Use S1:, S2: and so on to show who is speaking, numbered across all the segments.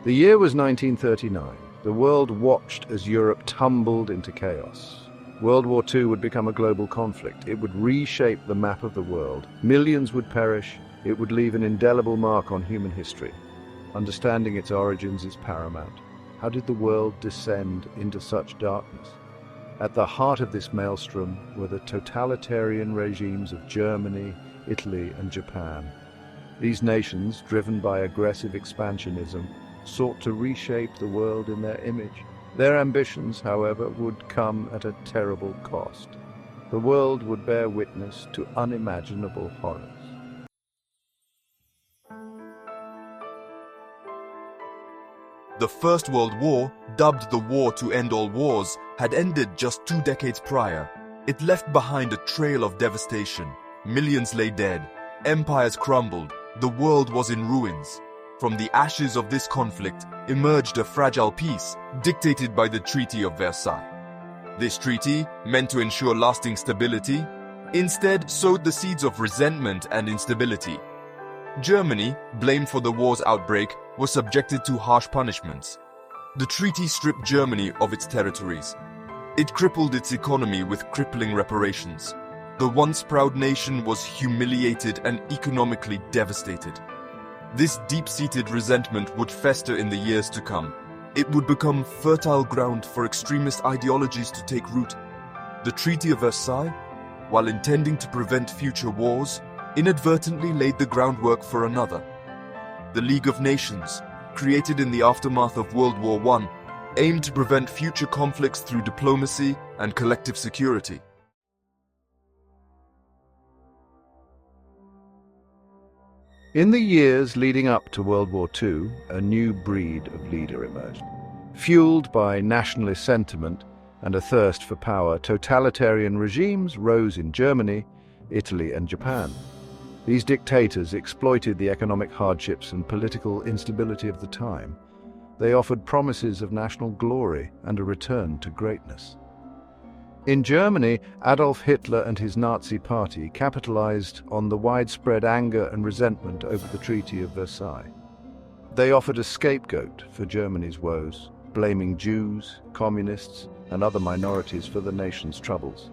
S1: The year was 1939. The world watched as Europe tumbled into chaos. World War II would become a global conflict. It would reshape the map of the world. Millions would perish. It would leave an indelible mark on human history. Understanding its origins is paramount. How did the world descend into such darkness? At the heart of this maelstrom were the totalitarian regimes of Germany, Italy, and Japan. These nations, driven by aggressive expansionism, sought to reshape the world in their image. Their ambitions, however, would come at a terrible cost. The world would bear witness to unimaginable horrors.
S2: The First World War, dubbed the War to End All Wars, had ended just 2 decades prior. It left behind a trail of devastation. Millions lay dead. Empires crumbled. The world was in ruins. From the ashes of this conflict emerged a fragile peace dictated by the Treaty of Versailles. This treaty, meant to ensure lasting stability, instead sowed the seeds of resentment and instability. Germany, blamed for the war's outbreak, was subjected to harsh punishments. The treaty stripped Germany of its territories. It crippled its economy with crippling reparations. The once proud nation was humiliated and economically devastated. This deep-seated resentment would fester in the years to come. It would become fertile ground for extremist ideologies to take root. The Treaty of Versailles, while intending to prevent future wars, inadvertently laid the groundwork for another. The League of Nations, created in the aftermath of World War I, aimed to prevent future conflicts through diplomacy and collective security.
S1: In the years leading up to World War II, a new breed of leader emerged. Fueled by nationalist sentiment and a thirst for power, totalitarian regimes rose in Germany, Italy, and Japan. These dictators exploited the economic hardships and political instability of the time. They offered promises of national glory and a return to greatness. In Germany, Adolf Hitler and his Nazi party capitalized on the widespread anger and resentment over the Treaty of Versailles. They offered a scapegoat for Germany's woes, blaming Jews, communists, and other minorities for the nation's troubles.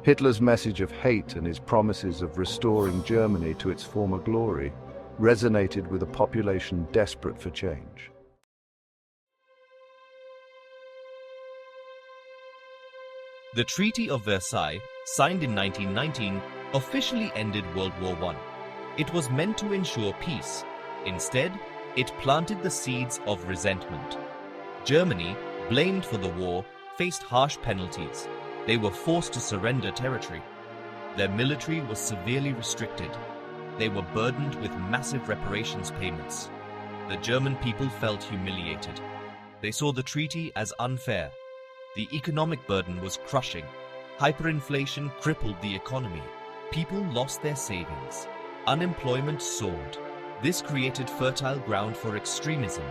S1: Hitler's message of hate and his promises of restoring Germany to its former glory resonated with a population desperate for change.
S3: The Treaty of Versailles, signed in 1919, officially ended World War I. It was meant to ensure peace. Instead, it planted the seeds of resentment. Germany, blamed for the war, faced harsh penalties. They were forced to surrender territory. Their military was severely restricted. They were burdened with massive reparations payments. The German people felt humiliated. They saw the treaty as unfair. The economic burden was crushing. Hyperinflation crippled the economy. People lost their savings. Unemployment soared. This created fertile ground for extremism.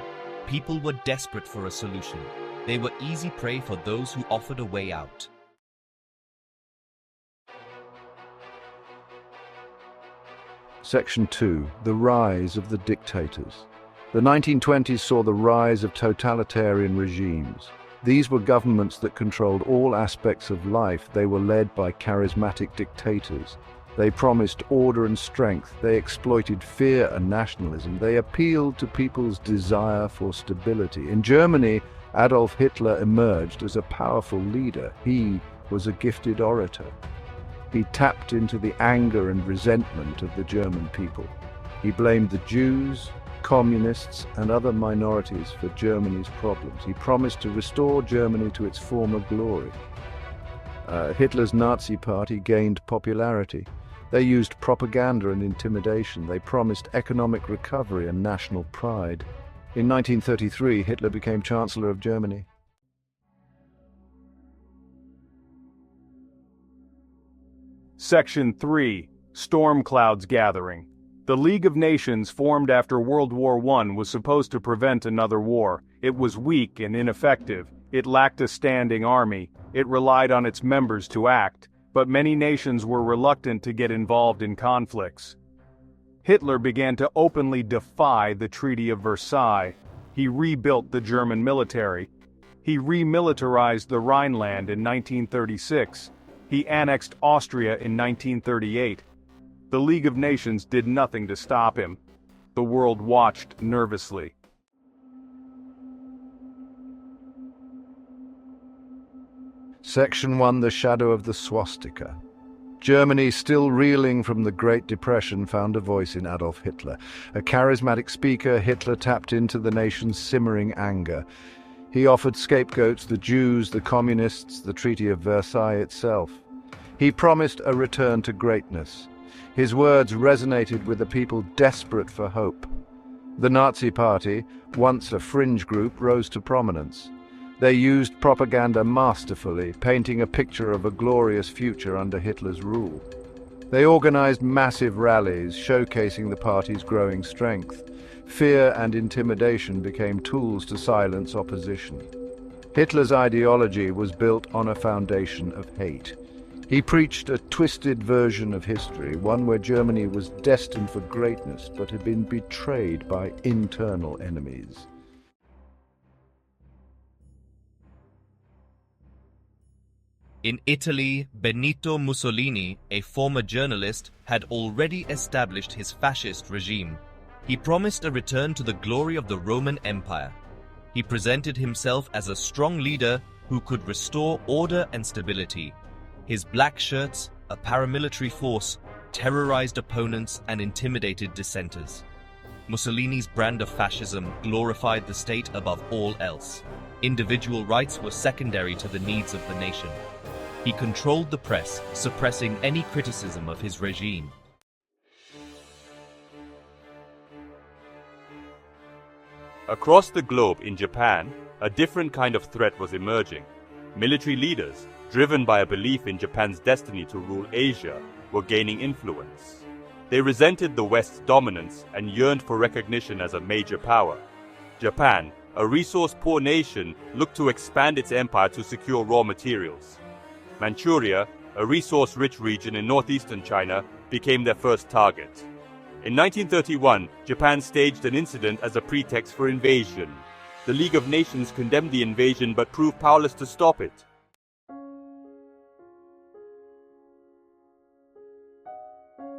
S3: People were desperate for a solution. They were easy prey for those who offered a way out.
S1: Section 2. The Rise of the Dictators. The 1920s saw the rise of totalitarian regimes. These were governments that controlled all aspects of life. They were led by charismatic dictators. They promised order and strength. They exploited fear and nationalism. They appealed to people's desire for stability. In Germany, Adolf Hitler emerged as a powerful leader. He was a gifted orator. He tapped into the anger and resentment of the German people. He blamed the Jews, communists, and other minorities for Germany's problems. He promised to restore Germany to its former glory. Hitler's Nazi party gained popularity. They used propaganda and intimidation. They promised economic recovery and national pride. In 1933, Hitler became Chancellor of Germany.
S4: Section 3. Storm Clouds Gathering. The League of Nations, formed after World War I, was supposed to prevent another war. It was weak and ineffective. It lacked a standing army. It relied on its members to act, but many nations were reluctant to get involved in conflicts. Hitler began to openly defy the Treaty of Versailles. He rebuilt the German military. He remilitarized the Rhineland in 1936. He annexed Austria in 1938. The League of Nations did nothing to stop him. The world watched nervously.
S1: Section 1: The Shadow of the Swastika. Germany, still reeling from the Great Depression, found a voice in Adolf Hitler. A charismatic speaker, Hitler tapped into the nation's simmering anger. He offered scapegoats: the Jews, the communists, the Treaty of Versailles itself. He promised a return to greatness. His words resonated with a people desperate for hope. The Nazi Party, once a fringe group, rose to prominence. They used propaganda masterfully, painting a picture of a glorious future under Hitler's rule. They organized massive rallies, showcasing the party's growing strength. Fear and intimidation became tools to silence opposition. Hitler's ideology was built on a foundation of hate. He preached a twisted version of history, one where Germany was destined for greatness but had been betrayed by internal enemies.
S3: In Italy, Benito Mussolini, a former journalist, had already established his fascist regime. He promised a return to the glory of the Roman Empire. He presented himself as a strong leader who could restore order and stability. His black shirts, a paramilitary force, terrorized opponents and intimidated dissenters. Mussolini's brand of fascism glorified the state above all else. Individual rights were secondary to the needs of the nation. He controlled the press, suppressing any criticism of his regime.
S5: Across the globe in Japan, a different kind of threat was emerging. Military leaders, driven by a belief in Japan's destiny to rule Asia, were gaining influence. They resented the West's dominance and yearned for recognition as a major power. Japan, a resource-poor nation, looked to expand its empire to secure raw materials. Manchuria, a resource-rich region in northeastern China, became their first target. In 1931, Japan staged an incident as a pretext for invasion. The League of Nations condemned the invasion but proved powerless to stop it.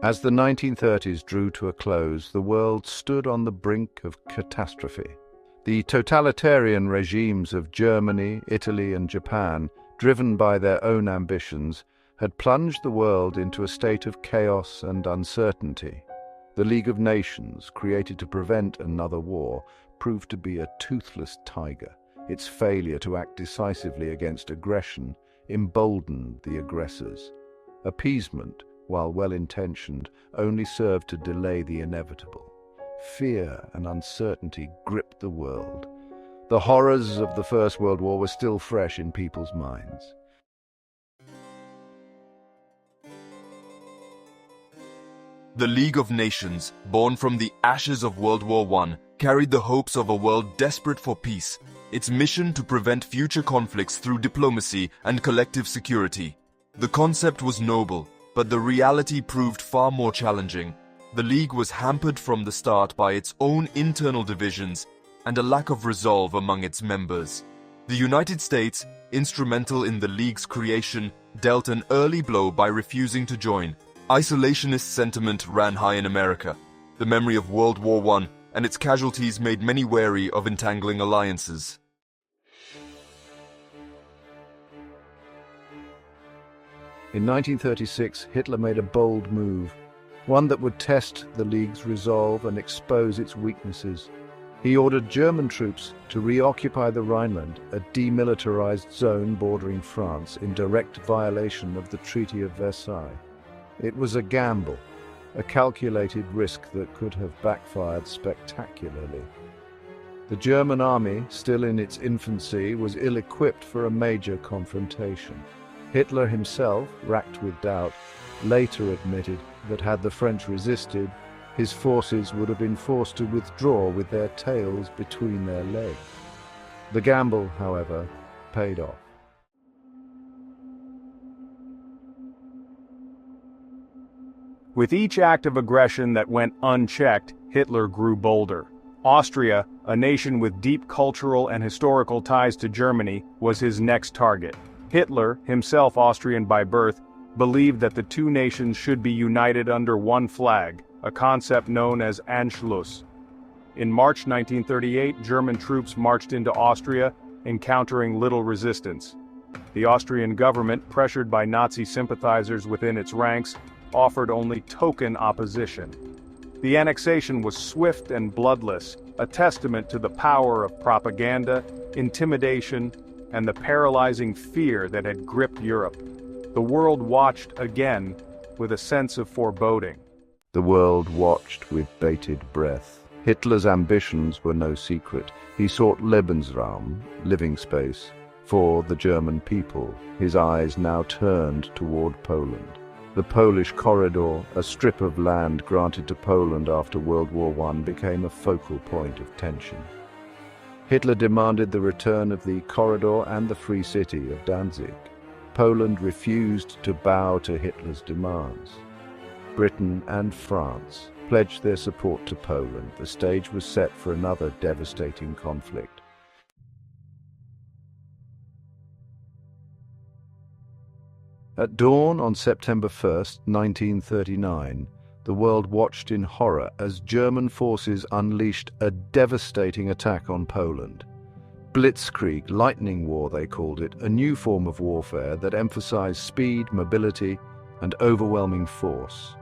S1: As the 1930s drew to a close, the world stood on the brink of catastrophe. The totalitarian regimes of Germany, Italy, and Japan, driven by their own ambitions, had plunged the world into a state of chaos and uncertainty. The League of Nations, created to prevent another war, proved to be a toothless tiger. Its failure to act decisively against aggression emboldened the aggressors. Appeasement, while well-intentioned, only served to delay the inevitable. Fear and uncertainty gripped the world. The horrors of the First World War were still fresh in people's minds.
S2: The League of Nations, born from the ashes of World War I, carried the hopes of a world desperate for peace, its mission to prevent future conflicts through diplomacy and collective security. The concept was noble, but the reality proved far more challenging. The League was hampered from the start by its own internal divisions and a lack of resolve among its members. The United States, instrumental in the League's creation, dealt an early blow by refusing to join. Isolationist sentiment ran high in America. The memory of World War I and its casualties made many wary of entangling alliances.
S1: In 1936, Hitler made a bold move, one that would test the League's resolve and expose its weaknesses. He ordered German troops to reoccupy the Rhineland, a demilitarized zone bordering France, in direct violation of the Treaty of Versailles. It was a gamble, a calculated risk that could have backfired spectacularly. The German army, still in its infancy, was ill-equipped for a major confrontation. Hitler himself, racked with doubt, later admitted that had the French resisted, his forces would have been forced to withdraw with their tails between their legs. The gamble, however, paid off.
S4: With each act of aggression that went unchecked, Hitler grew bolder. Austria, a nation with deep cultural and historical ties to Germany, was his next target. Hitler, himself Austrian by birth, believed that the two nations should be united under one flag, a concept known as Anschluss. In March 1938, German troops marched into Austria, encountering little resistance. The Austrian government, pressured by Nazi sympathizers within its ranks, offered only token opposition. The annexation was swift and bloodless, a testament to the power of propaganda, intimidation, and the paralyzing fear that had gripped Europe. The world watched again with a sense of foreboding.
S1: The world watched with bated breath. Hitler's ambitions were no secret. He sought Lebensraum, living space, for the German people, his eyes now turned toward Poland. The Polish corridor, a strip of land granted to Poland after World War I, became a focal point of tension. Hitler demanded the return of the corridor and the free city of Danzig. Poland refused to bow to Hitler's demands. Britain and France pledged their support to Poland. The stage was set for another devastating conflict. At dawn on September 1st, 1939, the world watched in horror as German forces unleashed a devastating attack on Poland. Blitzkrieg, lightning war they called it, a new form of warfare that emphasized speed, mobility, and overwhelming force.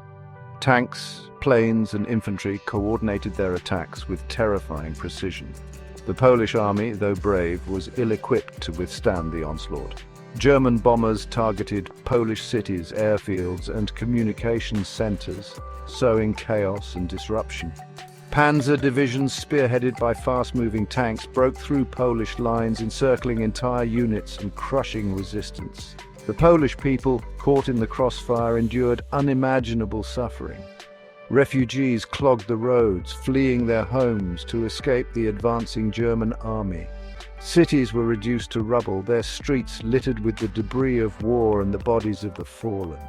S1: Tanks, planes, and infantry coordinated their attacks with terrifying precision. The Polish army, though brave, was ill-equipped to withstand the onslaught. German bombers targeted Polish cities, airfields, and communications centers, sowing chaos and disruption. Panzer divisions spearheaded by fast-moving tanks broke through Polish lines, encircling entire units and crushing resistance. The Polish people, caught in the crossfire, endured unimaginable suffering. Refugees clogged the roads, fleeing their homes to escape the advancing German army. Cities were reduced to rubble, their streets littered with the debris of war and the bodies of the fallen.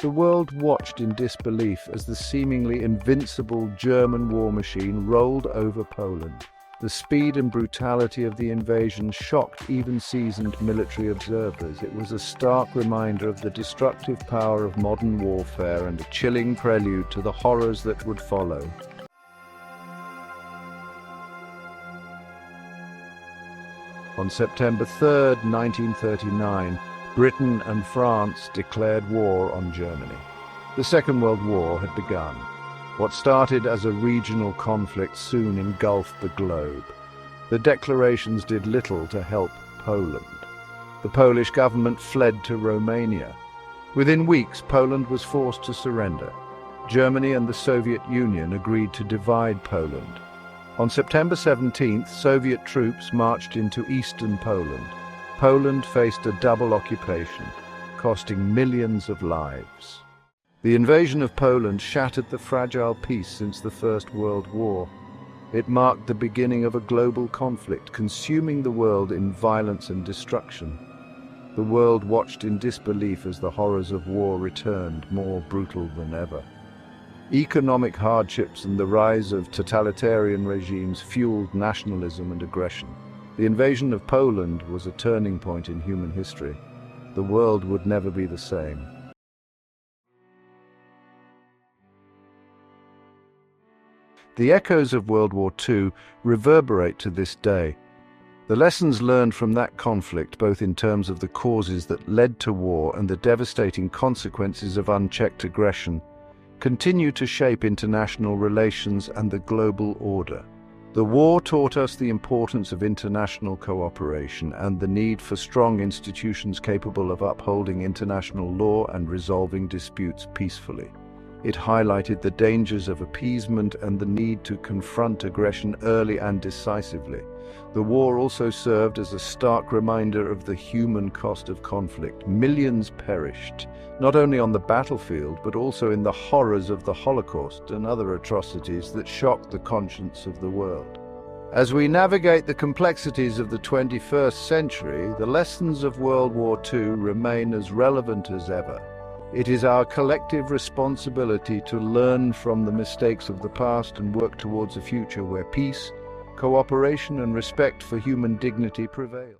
S1: The world watched in disbelief as the seemingly invincible German war machine rolled over Poland. The speed and brutality of the invasion shocked even seasoned military observers. It was a stark reminder of the destructive power of modern warfare and a chilling prelude to the horrors that would follow. On September 3, 1939, Britain and France declared war on Germany. The Second World War had begun. What started as a regional conflict soon engulfed the globe. The declarations did little to help Poland. The Polish government fled to Romania. Within weeks, Poland was forced to surrender. Germany and the Soviet Union agreed to divide Poland. On September 17th, Soviet troops marched into eastern Poland. Poland faced a double occupation, costing millions of lives. The invasion of Poland shattered the fragile peace since the First World War. It marked the beginning of a global conflict, consuming the world in violence and destruction. The world watched in disbelief as the horrors of war returned, more brutal than ever. Economic hardships and the rise of totalitarian regimes fueled nationalism and aggression. The invasion of Poland was a turning point in human history. The world would never be the same. The echoes of World War II reverberate to this day. The lessons learned from that conflict, both in terms of the causes that led to war and the devastating consequences of unchecked aggression, continue to shape international relations and the global order. The war taught us the importance of international cooperation and the need for strong institutions capable of upholding international law and resolving disputes peacefully. It highlighted the dangers of appeasement and the need to confront aggression early and decisively. The war also served as a stark reminder of the human cost of conflict. Millions perished, not only on the battlefield, but also in the horrors of the Holocaust and other atrocities that shocked the conscience of the world. As we navigate the complexities of the 21st century, the lessons of World War II remain as relevant as ever. It is our collective responsibility to learn from the mistakes of the past and work towards a future where peace, cooperation, and respect for human dignity prevail.